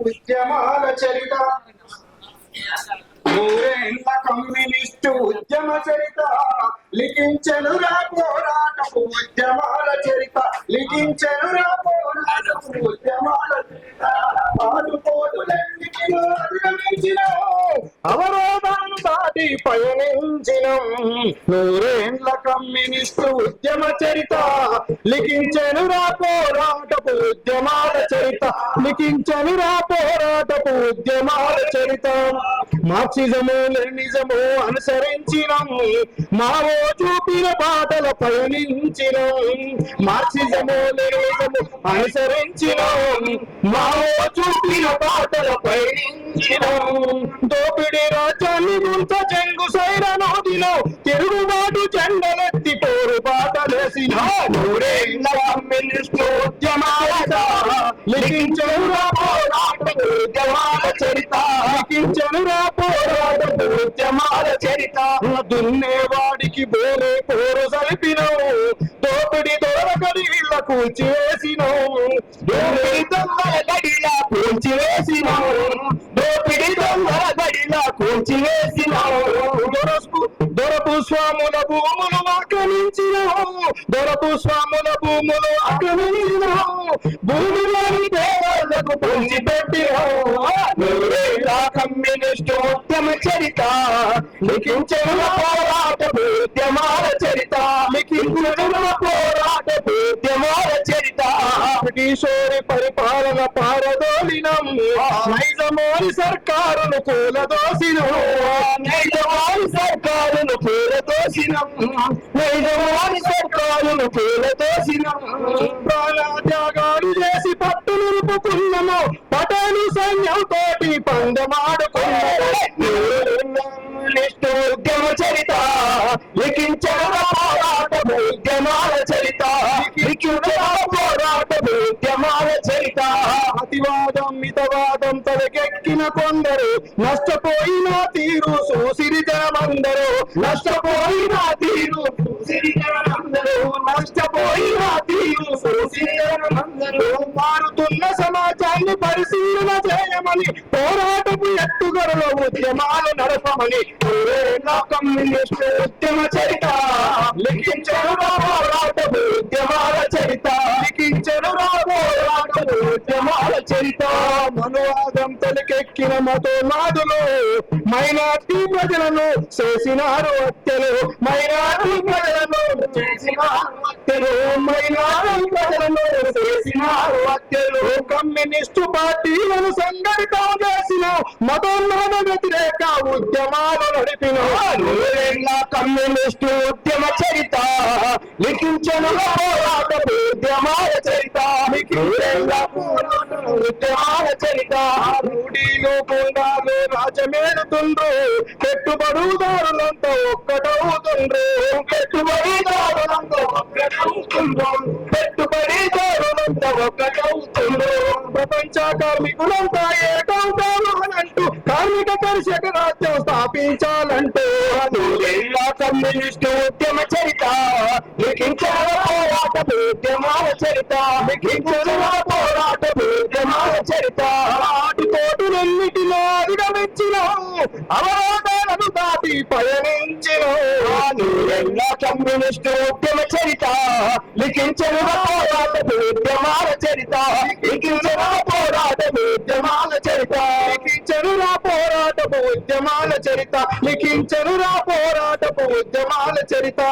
ఉద్యమాల చరిత నూరేళ్ల కమ్యూనిస్టు ఉద్యమ చరిత లిఖించెనురా పోరాటపు ఉద్యమాల చరిత లిఖించెనురా పోరాటపు ఉద్యమాల చరిత ఆడుపోటులన్నిటిలో అధిగమించిన అవరోధాలను దాటి పయనించిన నూరేళ్ల కమ్యూనిస్టు ఉద్యమ చరిత లిఖించెనురా పోరాటపు ఉద్యమాల చరిత లిఖించెనురా పోరాటపు ఉద్యమాల చరిత మార్క్సిజము లెనినిజము అనుసరించినం మావో చూపిన బాటల పయనించినం మార్క్సిజము లెనినిజము అనుసరించినం మావో చూపిన బాటల పయనించినం దోపిడి రాజ్యాన్ని గుంత చెంగు సైరనోదిలో తిరుగుబాటు జెండలెత్తి పోరు బాటలేసిన నూరేళ్ల కమ్యూనిస్టు ఉద్యమాల లిఖించెనురా పోరాటపు ఉద్యమాల చరిత లిఖించెనురా పోరాటపు ఉద్యమాల చరిత దున్నేవాడికి బోరే పోరు సలిపినవు దోపిడి దొరకడిళ్ళ కూల్చివేసినవు దోపిడి దొంగల గడిలా కూల్చివేసినవు దోపిడి దొంగల గడిలా కూల్చివేసినవు దొరపు స్వాముల భూములు ఆక్రమించినవు దొరపు స్వాముల భూములు ఆక్రమించినవు భూమిలోని దేవాలకు పంచిపెట్టినవు కమ్యూనిస్టు ఉద్యమ చరిత లిఖించిన పోరాటపు ఉద్యమాల చరిత లిఖించిన పోరాటపు ఉద్యమాల చరిత బ్రిటిషోరి పరిపాలన పారదోలినం నైజమోని సర్కారును కూలదోసినం నైజమోని సర్కారును కూలదోసినం నైజమోని సర్కారును కూలదోసినం ప్రాణత్యాగాలు చేసి పట్టు నిలుపుకున్నాము పటేలు సైన్యం తోటి పందమాడుకున్నాము ఉద్యమ చరిత లిఖించిన పోరాటపు ఉద్యమాల చరిత లిఖించిన పోరాటపు ఉద్యమాల చరిత అతివాదం మితవాదం తలకెక్కిన కొందరు నష్టపోయిన తీరు చూసిరి జనమందరూ నష్టపోయిన తీరు చూసిరి జనమందరూ నష్టపోయిన తీరు చూసిరి జనమందరూ మారుతున్న సమాజాన్ని పరిశీలన చేయమని పోరాటపు ఎత్తుగడలో ఉద్యమాలు నడపమని కమ్యూనిస్టు ఉద్యమ చరిత లిఖించను పోరాటపు ఉద్యమాల చరిత లిఖించను పోరాటపు ఉద్యమాల చరిత మనువాదం తలకెక్కిన మతోన్మాదులు మైనార్టీ ప్రజలను చేసినారు హత్యలు మైనార్టీ ప్రజలను చేసినారు హత్యలు మైనార్టీ ప్రజలను చేసినారు హత్యలు కమ్యూనిస్టు పార్టీలను సంఘటితం చేసిన మతోన్మాద వ్యతిరేక ఉద్యమాలు నడిపిన కమ్యూనిస్టు ఉద్యమ చరిత లిఖించిన పోరాటపు ఉద్యమాల చరిత ఉద్యమాల చరిత రూఢీలు గుండాలు రాజమేలుతుండ్రు పెట్టుబడుదారులంతా ఒక్కటవుతుండ్రు పెట్టుబడిదారులంతా ఒక్కటవుతుండ్రు పెట్టుబడిదారులంతా ఒక్కటవుతుండ్రు ప్రపంచ కార్మికులంతా ఏకవుతారు అనంటూ కార్మిక కర్షక రాజ్యం స్థాపించాలంటూ కమ్యూనిస్టు ఉద్యమ చరిత లిఖించిన పోరాటపు ఉద్యమాల చరిత లిఖించిన పోరాటపు ఉద్యమాల చరిత ఆటుపోటులన్నిటిలో అధిగమించిన అవరోధాలను దాటి పయనించిన కమ్యూనిస్టు ఉద్యమ చరిత లిఖించిన పోరాటపు ఉద్యమాల చరిత లిఖించిన పోరాటపు ఉద్యమాల చరిత లిఖించనురా పోరాటపు ఉద్యమాల చరిత లిఖించనురా పోరాటపు ఉద్యమాల చరిత